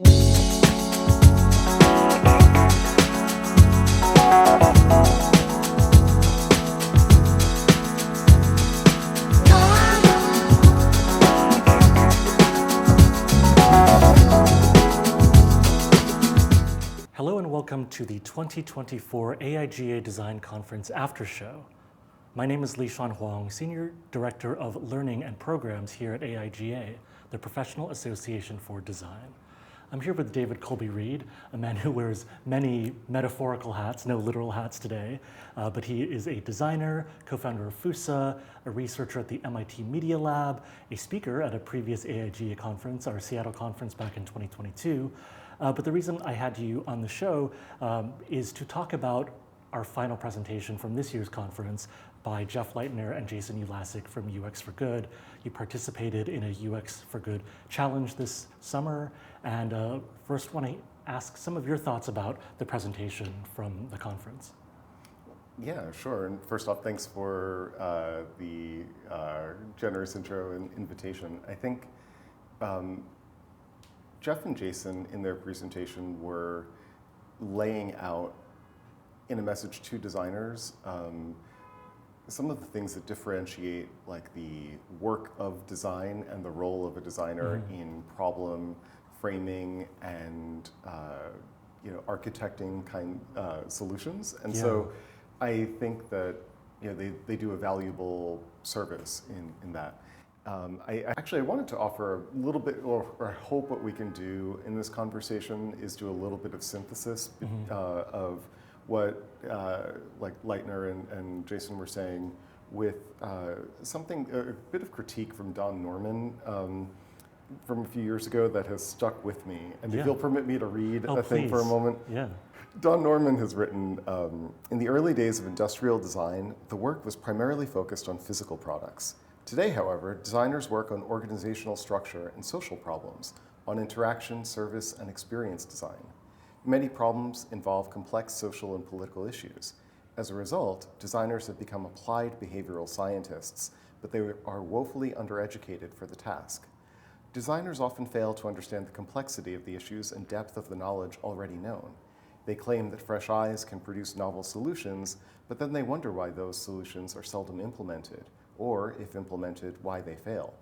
Hello and welcome to the 2024 AIGA Design Conference Aftershow. My name is Huang, Senior Director of Learning and Programs here at AIGA, the Professional Association for Design. I'm here with David Colby Reed, a man who wears many metaphorical hats, no literal hats today, but he is a designer, co-founder of FUSA, a researcher at the MIT Media Lab, a speaker at a previous AIGA conference, our Seattle conference back in 2022. But the reason I had you on the show is to talk about our final presentation from this year's conference by Jeff Leitner and Jason Ulaszek from UX for Good. You participated in a UX for Good challenge this summer, and first want to ask some of your thoughts about the presentation from the conference. Yeah, sure. And first off, thanks for the generous intro and invitation. I think Jeff and Jason in their presentation were laying out in a message to designers some of the things that differentiate like the work of design and the role of a designer in problem framing and architecting solutions. And so I think that they do a valuable service in that. I wanted to offer a little bit, or I hope what we can do in this conversation is do a little bit of synthesis of what like Leitner and Jason were saying with a bit of critique from Don Norman from a few years ago that has stuck with me. And if you'll permit me to read a thing for a moment. Yeah. Don Norman has written, in the early days of industrial design, the work was primarily focused on physical products. Today, however, designers work on organizational structure and social problems, on interaction, service, and experience design. Many problems involve complex social and political issues. As a result, designers have become applied behavioral scientists, but they are woefully undereducated for the task. Designers often fail to understand the complexity of the issues and depth of the knowledge already known. They claim that fresh eyes can produce novel solutions, but then they wonder why those solutions are seldom implemented, or, if implemented, why they fail.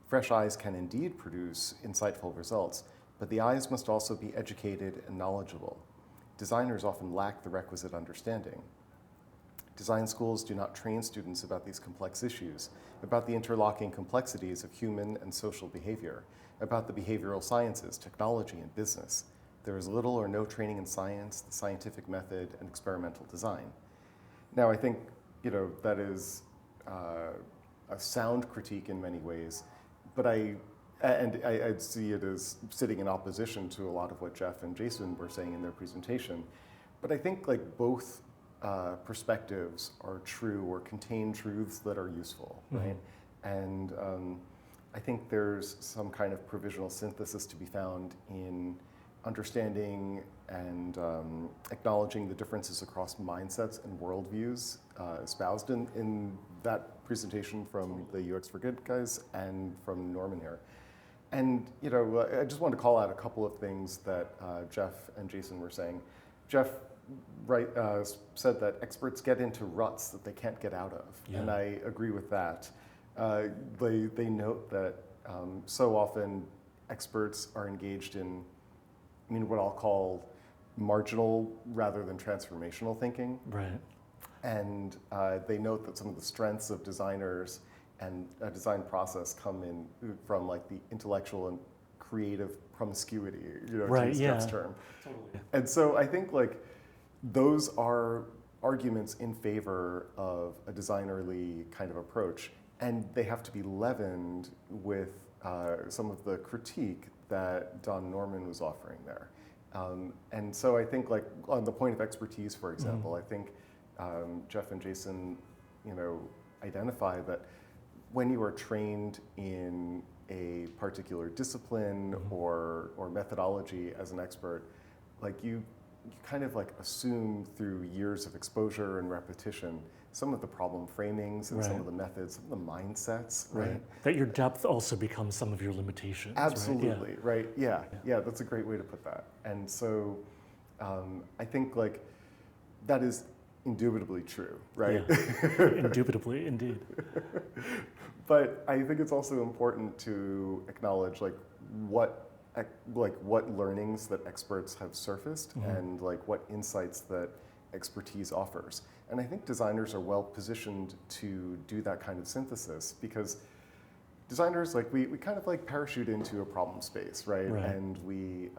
Fresh eyes can indeed produce insightful results, but the eyes must also be educated and knowledgeable. Designers often lack the requisite understanding. Design schools do not train students about these complex issues, about the interlocking complexities of human and social behavior, about the behavioral sciences, technology, and business. There is little or no training in science, the scientific method, and experimental design. Now, I think that is a sound critique in many ways, but I'd see it as sitting in opposition to a lot of what Jeff and Jason were saying in their presentation. But I think like both perspectives are true or contain truths that are useful, right? And I think there's some kind of provisional synthesis to be found in understanding and acknowledging the differences across mindsets and worldviews espoused in that presentation from the UX for Good guys and from Norman here. And I just wanted to call out a couple of things that Jeff and Jason were saying. Jeff said that experts get into ruts that they can't get out of, and I agree with that. They note that so often experts are engaged in what I'll call marginal rather than transformational thinking. Right. And they note that some of the strengths of designers and a design process come in from like the intellectual and creative promiscuity, to use Jeff's term. Totally. And so I think like those are arguments in favor of a designerly kind of approach, and they have to be leavened with some of the critique that Don Norman was offering there. And so I think like on the point of expertise, for example, I think Jeff and Jason, identify that when you are trained in a particular discipline or methodology as an expert, like you kind of like assume through years of exposure and repetition some of the problem framings and some of the methods, some of the mindsets, right? That your depth also becomes some of your limitations. Absolutely, right? Yeah, that's a great way to put that. And so I think like that is indubitably true, right? Yeah. Indubitably, indeed. But I think it's also important to acknowledge like what learnings that experts have surfaced and like what insights that expertise offers. And I think designers are well positioned to do that kind of synthesis because designers, like we kind of like parachute into a problem space, right? And we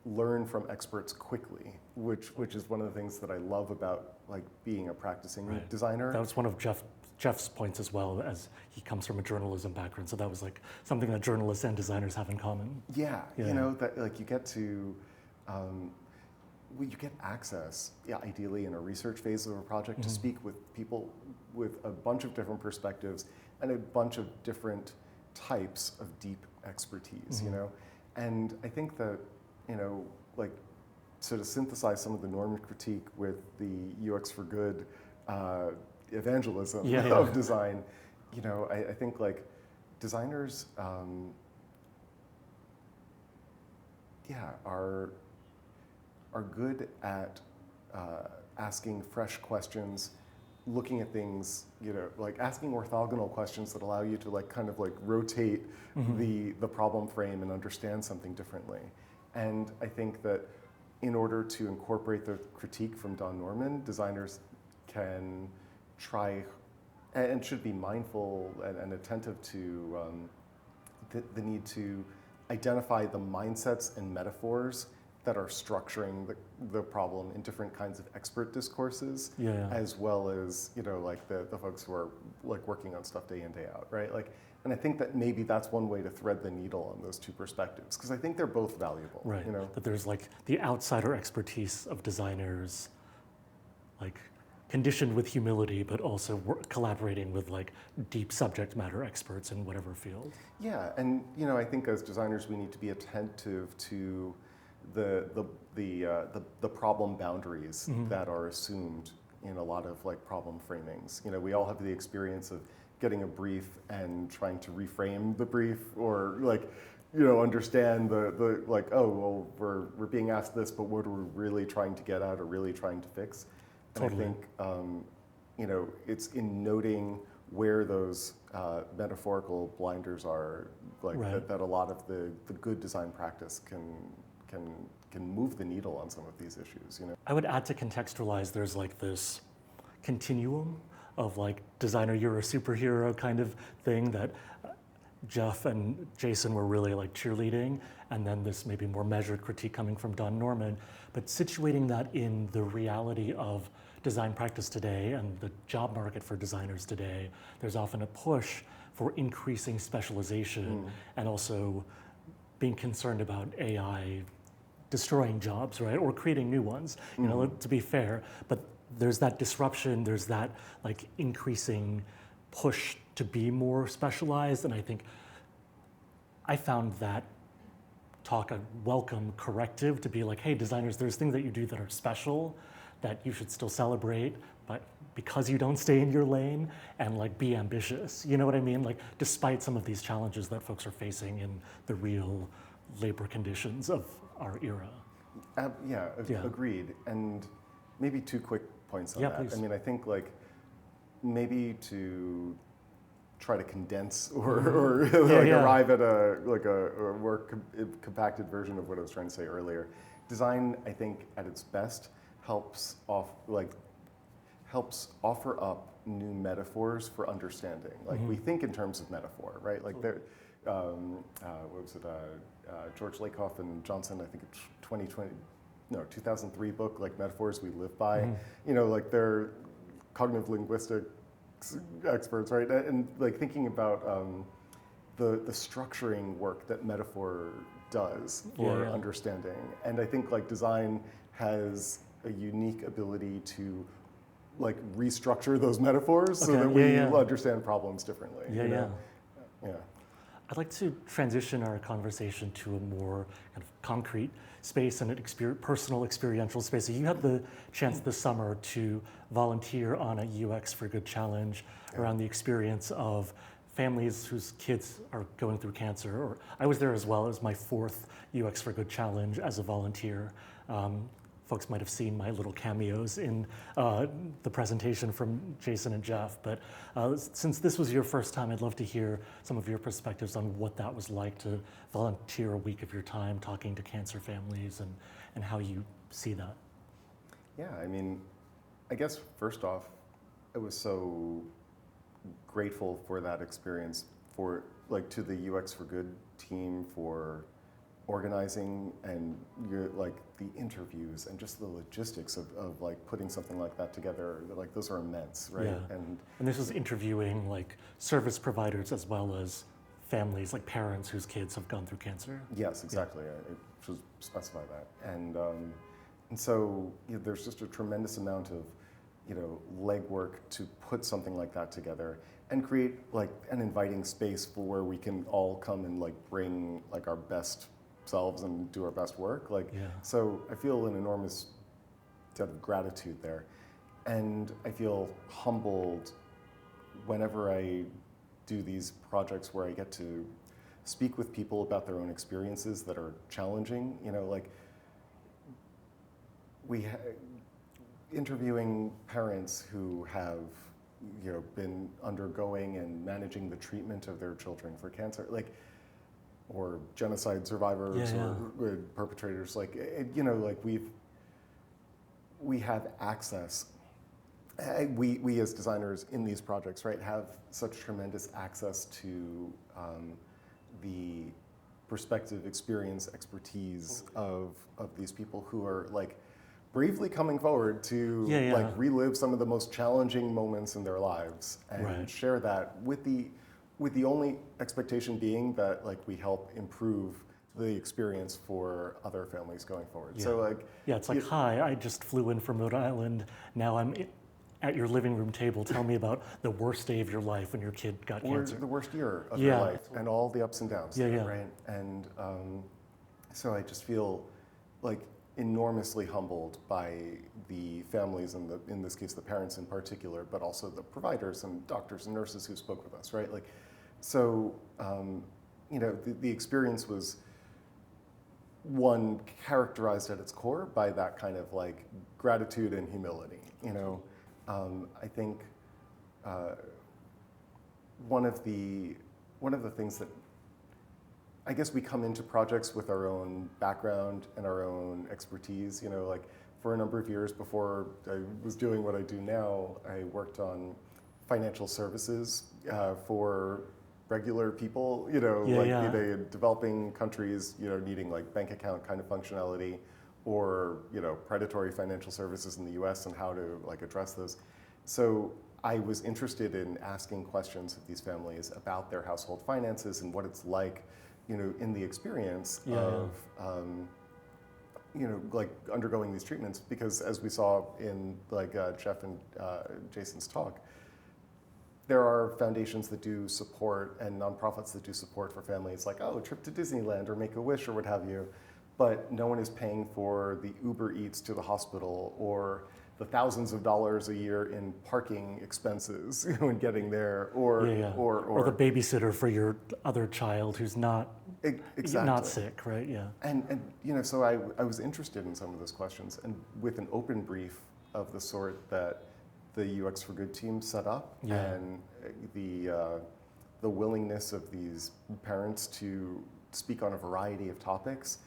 learn from experts quickly, which is one of the things that I love about like being a practicing designer. That was one of Jeff's points as well, as he comes from a journalism background. So that was like something that journalists and designers have in common. Yeah. You know, that like you get to, you get access, ideally in a research phase of a project, to speak with people with a bunch of different perspectives and a bunch of different types of deep expertise, you know? And I think that, you know, like sort of synthesize some of the norm critique with the UX for good evangelism of design, you know, I think like designers, are good at asking fresh questions, looking at things, you know, like asking orthogonal questions that allow you to like kind of like rotate the problem frame and understand something differently. And I think that in order to incorporate the critique from Don Norman, designers can try and should be mindful and attentive to the need to identify the mindsets and metaphors that are structuring the problem in different kinds of expert discourses, as well as, you know, like the folks who are like working on stuff day in, day out, right? Like, and I think that maybe that's one way to thread the needle on those two perspectives, because I think they're both valuable. Right. You know? That there's like the outsider expertise of designers, like conditioned with humility, but also collaborating with like deep subject matter experts in whatever field. Yeah, and you know, I think as designers we need to be attentive to the problem boundaries that are assumed in a lot of like problem framings. You know, we all have the experience of getting a brief and trying to reframe the brief, or like, you know, understand the like, oh, well, we're being asked this, but what are we really trying to get at or really trying to fix? And I think, you know, it's in noting where those metaphorical blinders are, like that a lot of the good design practice can move the needle on some of these issues, you know? I would add to contextualize, there's like this continuum of like designer, you're a superhero kind of thing that Jeff and Jason were really like cheerleading, and then this maybe more measured critique coming from Don Norman, but situating that in the reality of design practice today and the job market for designers today, there's often a push for increasing specialization and also being concerned about AI destroying jobs, right? Or creating new ones, you know, to be fair. But there's that disruption, there's that like increasing push to be more specialized. And I think I found that talk a welcome corrective to be like, hey, designers, there's things that you do that are special that you should still celebrate, but because you don't stay in your lane, and like be ambitious. You know what I mean? Like despite some of these challenges that folks are facing in the real labor conditions of our era. Agreed. And maybe two quick points on that. Please. I mean, I think like maybe to try to condense or arrive at a more compacted version of what I was trying to say earlier. Design, I think, at its best, helps offer up new metaphors for understanding. Like we think in terms of metaphor, right? Like there, what was it? George Lakoff and Johnson, I think it's 2003 book, like Metaphors We Live By. You know, like they're cognitive linguistic experts, right? And like thinking about the structuring work that metaphor does for understanding. And I think like design has a unique ability to like restructure those metaphors so that we understand problems differently. You know? I'd like to transition our conversation to a more kind of concrete space and an personal experiential space. So you had the chance this summer to volunteer on a UX for Good challenge around the experience of families whose kids are going through cancer. Or I was there as well. It was my 4th UX for Good challenge as a volunteer. Folks might have seen my little cameos in the presentation from Jason and Jeff, but since this was your first time, I'd love to hear some of your perspectives on what that was like to volunteer a week of your time talking to cancer families and how you see that. Yeah, I mean, I guess first off, I was so grateful for that experience, for to the UX for Good team for organizing and the interviews and just the logistics of putting something like that together. Those are immense, right? Yeah. And this is interviewing service providers as well as families, parents whose kids have gone through cancer. Yes, exactly. Yeah. I should specify that. And so there's just a tremendous amount of legwork to put something like that together and create an inviting space for where we can all come and bring our best selves and do our best work. So I feel an enormous debt of gratitude there. And I feel humbled whenever I do these projects where I get to speak with people about their own experiences that are challenging. Interviewing parents who have been undergoing and managing the treatment of their children for cancer, or genocide survivors or perpetrators, we have access. We as designers in these projects, right, have such tremendous access to the perspective, experience, expertise of these people who are bravely coming forward to relive some of the most challenging moments in their lives and share that with the only expectation being that we help improve the experience for other families going forward. Yeah. So it's hi, I just flew in from Rhode Island. Now I'm at your living room table. Tell me about the worst day of your life when your kid got cancer. Or the worst year of your life and all the ups and downs. Right? And so I just feel enormously humbled by the families and in this case the parents in particular, but also the providers and doctors and nurses who spoke with us, right? So the experience was one characterized at its core by that kind of gratitude and humility. I think one of the things that I guess we come into projects with our own background and our own expertise. For a number of years before I was doing what I do now, I worked on financial services for regular people, be they in developing countries, needing bank account kind of functionality, or predatory financial services in the U.S. and how to address those. So I was interested in asking questions of these families about their household finances and what it's like, in the experience of, undergoing these treatments, because as we saw in Jeff and Jason's talk, there are foundations that do support and nonprofits that do support for families, a trip to Disneyland or Make-A-Wish or what have you, but no one is paying for the Uber Eats to the hospital or the thousands of dollars a year in parking expenses when getting there, or the babysitter for your other child who's not sick, right? Yeah. And so I was interested in some of those questions, and with an open brief of the sort that the UX for Good team set up, and the willingness of these parents to speak on a variety of topics,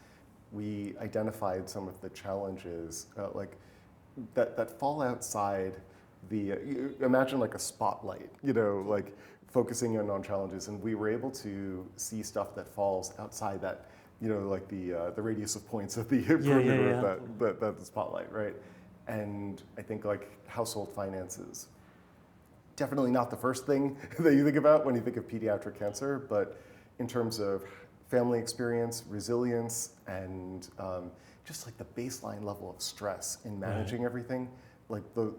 we identified some of the challenges that fall outside the, imagine a spotlight, focusing in on challenges, and we were able to see stuff that falls outside that, the radius of points of the perimeter of that spotlight, right? And I think household finances, definitely not the first thing that you think about when you think of pediatric cancer, but in terms of family experience, resilience, and just the baseline level of stress in managing everything, the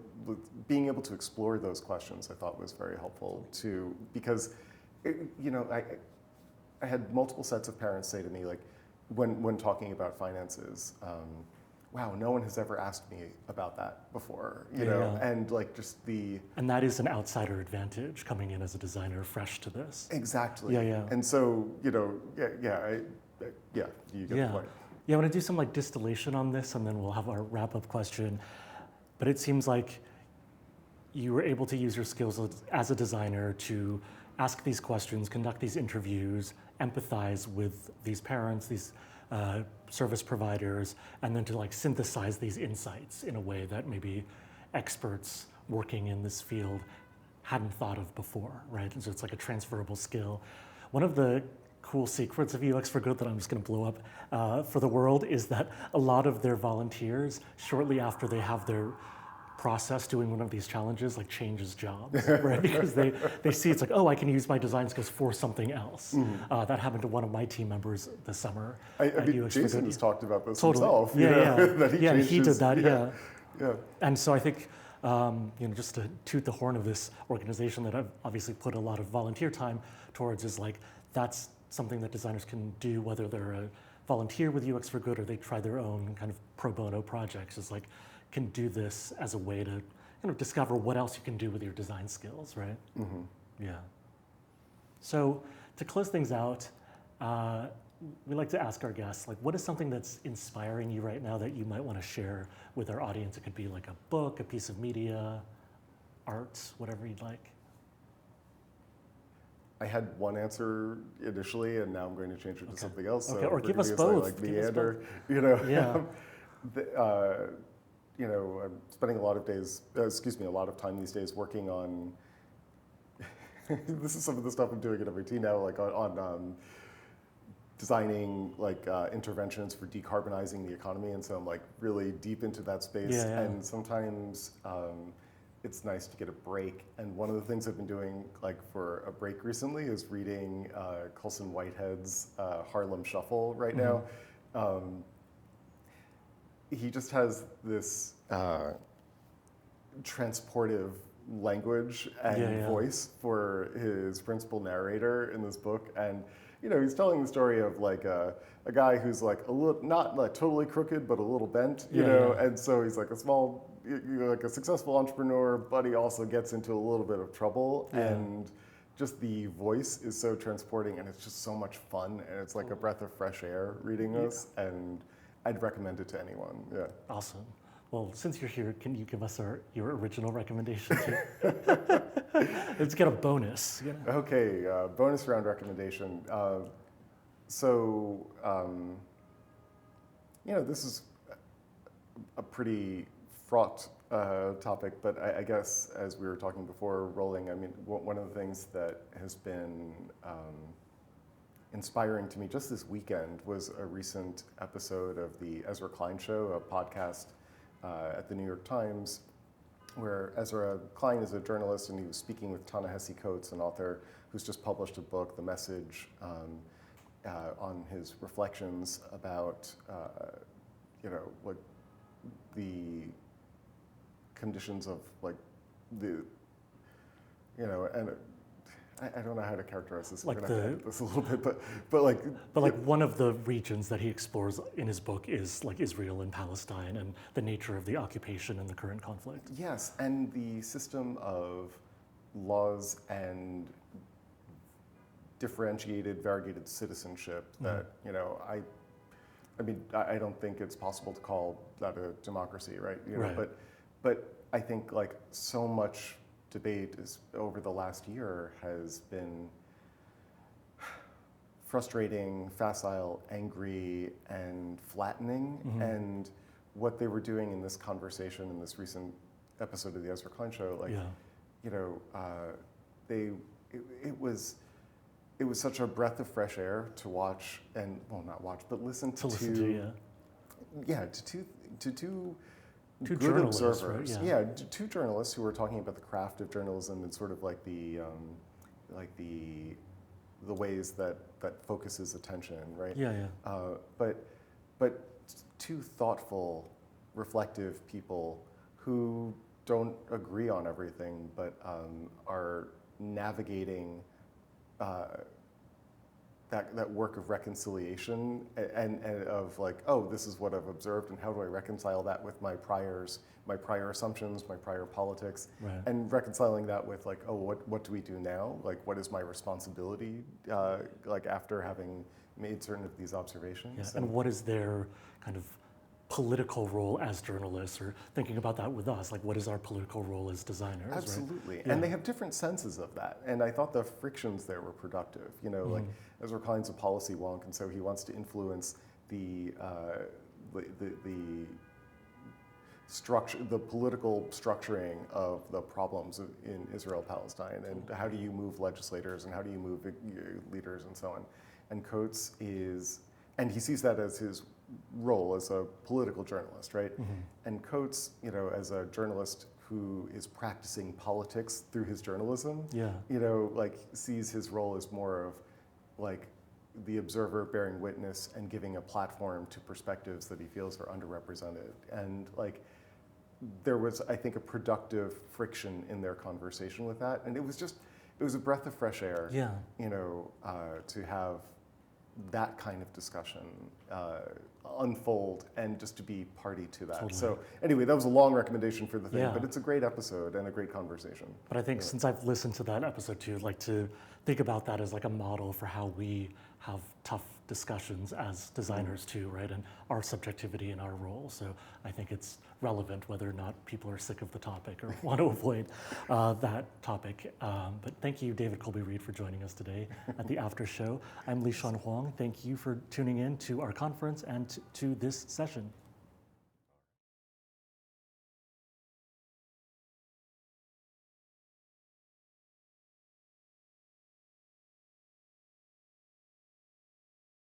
being able to explore those questions, I thought was very helpful too, because I had multiple sets of parents say to me, like, when talking about finances, wow, no one has ever asked me about that before, you know, and like just the... And that is an outsider advantage coming in as a designer fresh to this. Exactly. Yeah. And so, you know, you get the point. Yeah, I want to do some like distillation on this, and then we'll have our wrap-up question. But it seems like you were able to use your skills as a designer to ask these questions, conduct these interviews, empathize with these parents, these service providers, and then to like synthesize these insights in a way that maybe experts working in this field hadn't thought of before, right? And so it's like a transferable skill. One of the cool secrets of UX for Good that I'm just going to blow up for the world is that a lot of their volunteers, shortly after they have their process doing one of these challenges, like changes jobs, right? Because they see it's like, oh, I can use my design skills for something else. That happened to one of my team members this summer. I mean, Jason has talked about this totally. himself. He did that. Yeah. And so I think, you know, just to toot the horn of this organization that I've obviously put a lot of volunteer time towards, is like that's something that designers can do, whether they're a volunteer with UX for Good or they try their own kind of pro bono projects. Is like, can do this as a way to kind of discover what else you can do with your design skills, right? Yeah. So to close things out, we like to ask our guests, like, what is something that's inspiring you right now that you might want to share with our audience? It could be like a book, a piece of media, art, whatever you'd like. I had one answer initially, and now I'm going to change it to something else. Okay, so or give us both. Like meander, you know. Yeah. You know, I'm spending a lot of time these days working on, this is some of the stuff I'm doing at MIT now, like on designing like interventions for decarbonizing the economy. And so I'm like really deep into that space. And sometimes it's nice to get a break. And one of the things I've been doing like for a break recently is reading Colson Whitehead's Harlem Shuffle right now. He just has this transportive language and voice for his principal narrator in this book. And, you know, he's telling the story of like a guy who's like a little, not like totally crooked, but a little bent, you know? And so he's like like a successful entrepreneur, but he also gets into a little bit of trouble. And just the voice is so transporting, and it's just so much fun. And it's like a breath of fresh air reading this. And I'd recommend it to anyone. Yeah. Awesome. Well, since you're here, can you give us your original recommendation too? Let's get a bonus. You know? Okay, bonus round recommendation. You know, this is a pretty fraught topic, but I guess as we were talking before rolling, I mean, one of the things that has been inspiring to me just this weekend was a recent episode of the Ezra Klein Show, a podcast at the New York Times, where Ezra Klein is a journalist, and he was speaking with Ta-Nehisi Coates, an author who's just published a book, The Message, on his reflections about, you know, like the conditions of like the, you know, and I don't know how to characterize this. Like we're gonna have to edit this a little bit, but like one of the regions that he explores in his book is like Israel and Palestine and the nature of the occupation and the current conflict. Yes, and the system of laws and differentiated, variegated citizenship that, you know, I mean, I don't think it's possible to call that a democracy, right? You know, but I think like so much debate is over the last year has been frustrating, facile, angry, and flattening. And what they were doing in this conversation in this recent episode of the Ezra Klein Show, like, you know, it was such a breath of fresh air to watch, and well, not watch, but listen to two good observers. Right? Two journalists who were talking about the craft of journalism and sort of like the ways that focuses attention, right? But two thoughtful, reflective people who don't agree on everything, but are navigating that work of reconciliation and of like, oh, this is what I've observed, and how do I reconcile that with my prior assumptions, my prior politics, Right. and reconciling that with like, oh, what do we do now? Like, what is my responsibility? Like after having made certain of these observations. Yeah. And what is their kind of political role as journalists, or thinking about that with us, like what is our political role as designers? Absolutely. Right? Yeah. And they have different senses of that. And I thought the frictions there were productive. You know, like Ezra Klein's a policy wonk, and so he wants to influence the structure, the political structuring of the problems in Israel-Palestine, and how do you move legislators, and how do you move leaders, and so on. And Coates and he sees that as his role as a political journalist, right? And Coates, you know, as a journalist who is practicing politics through his journalism, Yeah. you know, like sees his role as more of like the observer bearing witness and giving a platform to perspectives that he feels are underrepresented. And like there was, I think, a productive friction in their conversation with that. And it was a breath of fresh air, Yeah. you know, to have that kind of discussion unfold and just to be party to that. Totally. So anyway, that was a long recommendation for the thing, Yeah. but it's a great episode and a great conversation. But I think since I've listened to that episode too, I'd like to think about that as like a model for how we have tough discussions as designers too, right? And our subjectivity and our role. So I think it's relevant whether or not people are sick of the topic or want to avoid that topic. But thank you, David Colby Reed, for joining us today at the After Show. I'm Lishan Huang. Thank you for tuning in to our conference and to this session.